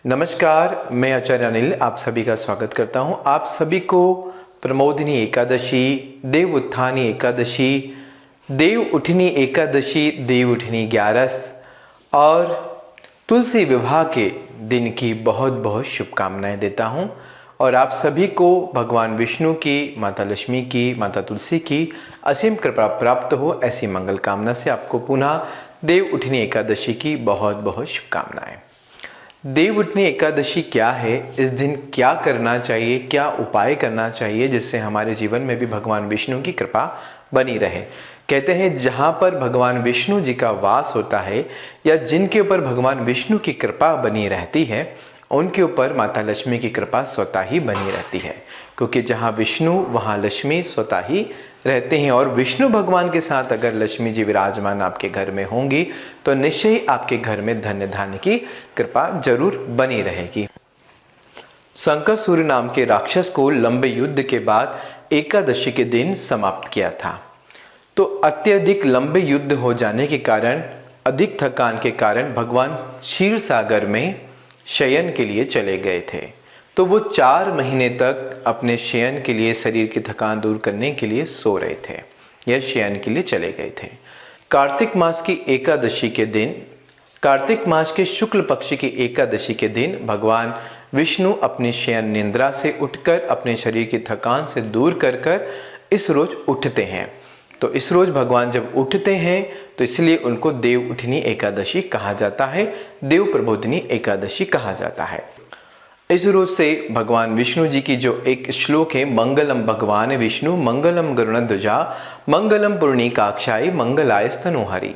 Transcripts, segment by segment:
नमस्कार, मैं आचार्य अनिल आप सभी का स्वागत करता हूं। आप सभी को प्रमोदिनी एकादशी, देव उत्थानी एकादशी, देव उठनी एकादशी, देव उठनी 11 और तुलसी विवाह के दिन की बहुत बहुत शुभकामनाएं देता हूं। और आप सभी को भगवान विष्णु की, माता लक्ष्मी की, माता तुलसी की असीम कृपा प्राप्त हो, ऐसी मंगल कामना से आपको पुनः देव उठनी एकादशी की बहुत बहुत शुभकामनाएं। देव उठनी एकादशी क्या है, इस दिन क्या करना चाहिए, क्या उपाय करना चाहिए जिससे हमारे जीवन में भी भगवान विष्णु की कृपा बनी रहे। कहते हैं जहाँ पर भगवान विष्णु जी का वास होता है या जिनके ऊपर भगवान विष्णु की कृपा बनी रहती है, उनके ऊपर माता लक्ष्मी की कृपा स्वतः ही बनी रहती है। क्योंकि जहाँ विष्णु वहाँ लक्ष्मी स्वतः ही रहते हैं। और विष्णु भगवान के साथ अगर लक्ष्मी जी विराजमान आपके घर में होंगी तो निश्चय ही आपके घर में धन्य धान्य की कृपा जरूर बनी रहेगी। संकटसूर्य नाम के राक्षस को लंबे युद्ध के बाद एकादशी के दिन समाप्त किया था। तो अत्यधिक लंबे युद्ध हो जाने के कारण, अधिक थकान के कारण भगवान क्षीर सागर में शयन के लिए चले गए थे। तो वो 4 महीने तक अपने शयन के लिए, शरीर की थकान दूर करने के लिए सो रहे थे या शयन के लिए चले गए थे। कार्तिक मास की एकादशी के दिन, कार्तिक मास के शुक्ल पक्ष की एकादशी के दिन भगवान विष्णु अपनी शयन निंद्रा से उठकर अपने शरीर की थकान से दूर कर कर इस रोज उठते हैं। तो इस रोज भगवान जब उठते हैं तो इसलिए उनको देव उठनी एकादशी कहा जाता है, देव प्रबोधिनी एकादशी कहा जाता है। इस रोज से भगवान विष्णु जी की जो एक श्लोक है, मंगलम भगवान विष्णु मंगलम गरुणध्वजा मंगलम पुण्डरीकाक्षाय मंगलाय स्तनोहरि।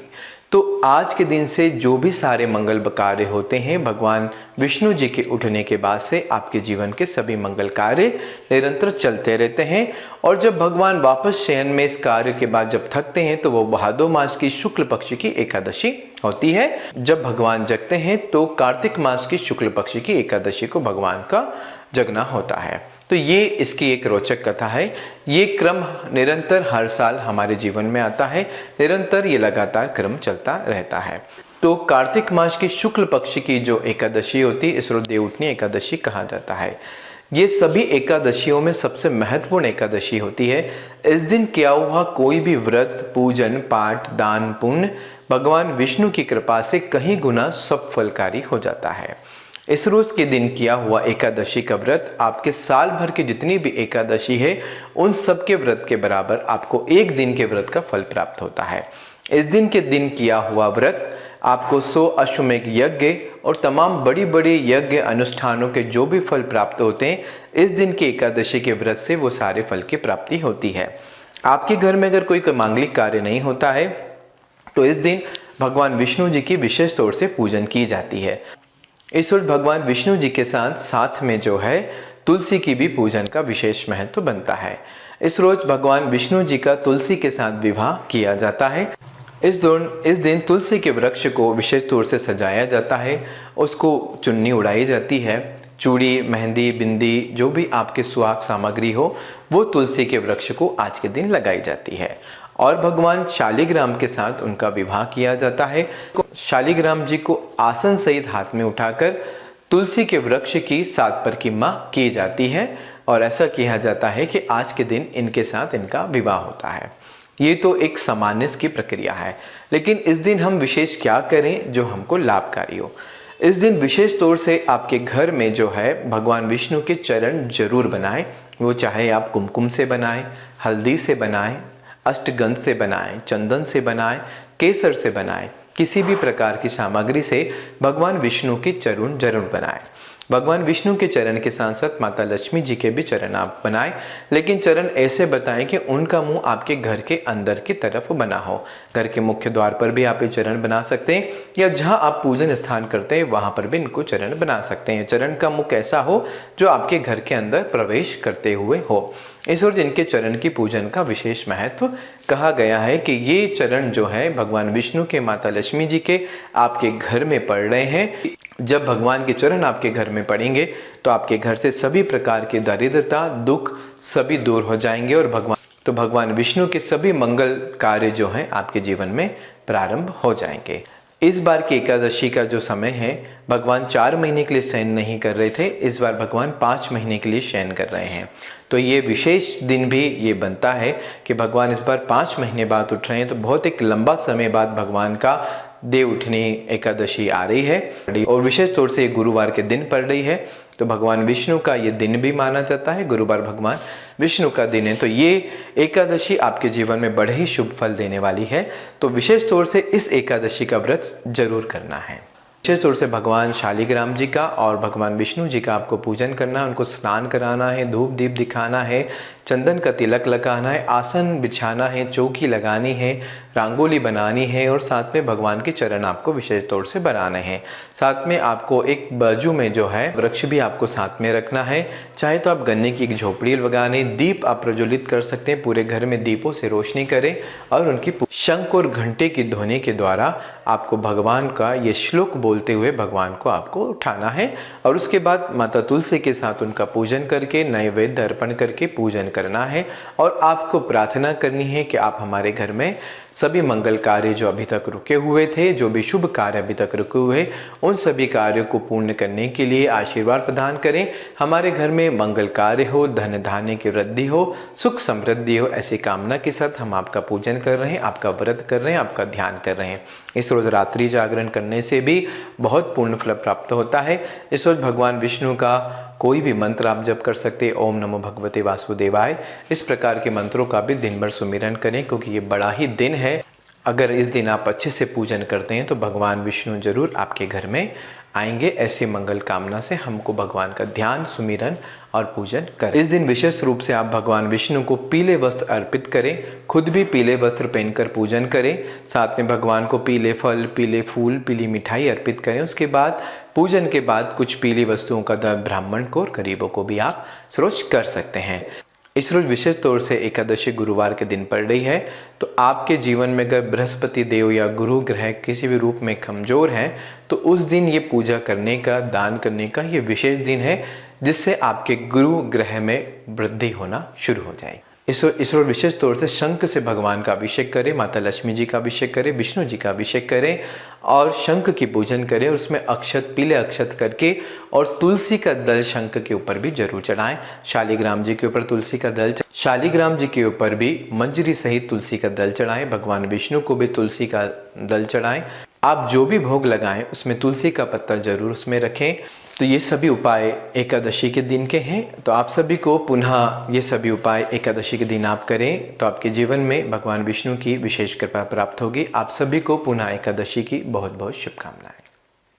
तो आज के दिन से जो भी सारे मंगल कार्य होते हैं, भगवान विष्णु जी के उठने के बाद से आपके जीवन के सभी मंगल कार्य निरंतर चलते रहते हैं। और जब भगवान वापस शयन में इस कार्य के बाद जब थकते हैं तो वो भादो मास की शुक्ल पक्ष की एकादशी होती है। जब भगवान जगते हैं तो कार्तिक मास की शुक्ल पक्ष की एकादशी को भगवान का जगना होता है। तो ये इसकी एक रोचक कथा है। ये क्रम निरंतर हर साल हमारे जीवन में आता है, निरंतर ये लगातार क्रम चलता रहता है। तो कार्तिक मास की शुक्ल पक्ष की जो एकादशी होती है, इसको देव उठनी एकादशी कहा जाता है। ये सभी एकादशियों में सबसे महत्वपूर्ण एकादशी होती है। इस दिन किया हुआ कोई भी व्रत, पूजन, पाठ, दान, पुण्य भगवान विष्णु की कृपा से कहीं गुना सब फलकारी हो जाता है। इस रोज के दिन किया हुआ एकादशी का व्रत आपके साल भर की जितनी भी एकादशी है उन सब के व्रत के बराबर आपको एक दिन के व्रत का फल प्राप्त होता है। इस दिन के दिन किया हुआ व्रत आपको 100 अश्वमेध यज्ञ और तमाम बड़ी बड़ी यज्ञ अनुष्ठानों के जो भी फल प्राप्त होते हैं, इस दिन की एकादशी के व्रत से वो सारे फल की प्राप्ति होती है। आपके घर में अगर कोई मांगलिक कार्य नहीं होता है तो इस दिन भगवान विष्णु जी की विशेष तौर से पूजन की जाती है। इस रोज भगवान विष्णु जी के साथ साथ में जो है तुलसी की भी पूजन का विशेष महत्व बनता है। इस रोज भगवान विष्णु जी का तुलसी के साथ विवाह किया जाता है। इस दिन तुलसी के वृक्ष को विशेष तौर से सजाया जाता है, उसको चुन्नी उड़ाई जाती है, चूड़ी, मेहंदी, बिंदी जो भी आपके सुहाग सामग्री हो वो तुलसी के वृक्ष को आज के दिन लगाई जाती है। और भगवान शालिग्राम के साथ उनका विवाह किया जाता है। शालिग्राम जी को आसन सहित हाथ में उठाकर तुलसी के वृक्ष की 7 परिक्रमा की जाती है और ऐसा किया जाता है कि आज के दिन इनके साथ इनका विवाह होता है। ये तो एक सामान्य की प्रक्रिया है, लेकिन इस दिन हम विशेष क्या करें जो हमको लाभकारी हो। इस दिन विशेष तौर से आपके घर में जो है भगवान विष्णु के चरण जरूर बनाएं। वो चाहे आप कुमकुम से बनाएं, हल्दी से बनाएं, अष्टगंध से बनाएं, चंदन से बनाएं, केसर से बनाएं, किसी भी प्रकार की सामग्री से भगवान विष्णु के चरण जरूर बनाएं। भगवान विष्णु के चरण के साथ साथ माता लक्ष्मी जी के भी चरण आप बनाएं, लेकिन चरण ऐसे बताएं कि उनका मुंह आपके घर के अंदर की तरफ बना हो। घर के मुख्य द्वार पर भी आप ये चरण बना सकते हैं या जहां आप पूजन स्थान करते हैं वहां पर भी इनको चरण बना सकते हैं। चरण का मुख ऐसा हो जो आपके घर के अंदर प्रवेश करते हुए हो। इस ओर जिनके चरण की पूजन का विशेष महत्व कहा गया है कि ये चरण जो है भगवान विष्णु के, माता लक्ष्मी जी के आपके घर में पड़ रहे हैं। जब भगवान के चरण आपके घर में पड़ेंगे तो आपके घर से सभी प्रकार की दरिद्रता, दुख सभी दूर हो जाएंगे और भगवान विष्णु के सभी मंगल कार्य जो हैं आपके जीवन में प्रारंभ हो जाएंगे। इस बार की एकादशी का जो समय है, भगवान 4 महीने के लिए शयन नहीं कर रहे थे, इस बार भगवान 5 महीने के लिए शयन कर रहे हैं। तो ये विशेष दिन भी ये बनता है कि भगवान इस बार 5 महीने बाद उठ रहे हैं। तो बहुत एक लंबा समय बाद भगवान का देव उठनी एकादशी आ रही है और विशेष तौर से ये गुरुवार के दिन पड़ रही है। तो भगवान विष्णु का ये दिन भी माना जाता है, गुरुवार भगवान विष्णु का दिन है। तो ये एकादशी आपके जीवन में बड़े ही शुभ फल देने वाली है। तो विशेष तौर से इस एकादशी का व्रत जरूर करना है। विशेष तौर से भगवान शालिग्राम जी का और भगवान विष्णु जी का आपको पूजन करना है, उनको स्नान कराना है, धूप दीप दिखाना है, चंदन का तिलक लगाना है, आसन बिछाना है, चौकी लगानी है, रंगोली बनानी है और साथ में भगवान के चरण आपको विशेष तौर से बनाने हैं। साथ में आपको एक बाजू में जो है वृक्ष भी आपको साथ में रखना है। चाहे तो आप गन्ने की एक झोपड़ी लगाने, दीप आप प्रज्वलित कर सकते हैं, पूरे घर में दीपों से रोशनी करें और उनकी शंख और घंटे की ध्वनि के द्वारा आपको भगवान का ये श्लोक बोलते हुए भगवान को आपको उठाना है और उसके बाद माता तुलसी के साथ उनका पूजन करके नैवेद्य अर्पण करके पूजन करना है। और आपको प्रार्थना करनी है कि आप हमारे घर में सभी मंगल कार्य जो अभी तक रुके हुए थे, जो भी शुभ कार्य अभी तक रुके हुए, उन सभी कार्यों को पूर्ण करने के लिए आशीर्वाद प्रदान करें। हमारे घर में मंगल कार्य हो, धन धान्य की वृद्धि हो, सुख समृद्धि हो, ऐसी कामना के साथ हम आपका पूजन कर रहे हैं, आपका व्रत कर रहे हैं, आपका ध्यान कर रहे हैं। इस रोज़ रात्रि जागरण करने से भी बहुत पूर्ण फल प्राप्त होता है। इस रोज़ भगवान विष्णु का कोई भी मंत्र आप जप कर सकते हैं, ओम नमो भगवते वासुदेवाय। इस प्रकार के मंत्रों का भी दिन भर सुमिरन करें, क्योंकि ये बड़ा ही दिन है। अगर इस दिन आप अच्छे से पूजन करते हैं तो भगवान विष्णु जरूर आपके घर में आएंगे। ऐसे मंगल कामना से हमको भगवान का ध्यान, सुमिरन और पूजन करें। इस दिन विशेष रूप से आप भगवान विष्णु को पीले वस्त्र अर्पित करें, खुद भी पीले वस्त्र पहनकर पूजन करें, साथ में भगवान को पीले फल, पीले फूल, पीली मिठाई अर्पित करें। उसके बाद पूजन के बाद कुछ पीली वस्तुओं का दान ब्राह्मण को और गरीबों को भी आप रोज कर सकते हैं। इस रोज विशेष तौर से एकादशी गुरुवार के दिन पड़ रही है। तो आपके जीवन में अगर बृहस्पति देव या गुरु ग्रह किसी भी रूप में कमजोर है तो उस दिन ये पूजा करने का, दान करने का ये विशेष दिन है, जिससे आपके गुरु ग्रह में वृद्धि होना शुरू हो जाए। इस रोज विशेष तौर से शंख से भगवान का अभिषेक करें, माता लक्ष्मी जी का अभिषेक करें, विष्णु जी का अभिषेक करें और शंख की पूजन करें। उसमें अक्षत, पीले अक्षत करके और तुलसी का दल शंख के ऊपर भी जरूर चढ़ाएं। शालिग्राम जी के ऊपर तुलसी का दल, शालिग्राम जी के ऊपर भी मंजरी सहित तुलसी का दल चढ़ाएं। भगवान विष्णु को भी तुलसी का दल चढ़ाएं। आप जो भी भोग लगाएं उसमें तुलसी का पत्ता जरूर उसमें रखें। तो ये सभी उपाय एकादशी के दिन के हैं। तो आप सभी को पुनः ये सभी उपाय एकादशी के दिन आप करें तो आपके जीवन में भगवान विष्णु की विशेष कृपा प्राप्त होगी। आप सभी को पुनः एकादशी की बहुत बहुत शुभकामनाएं।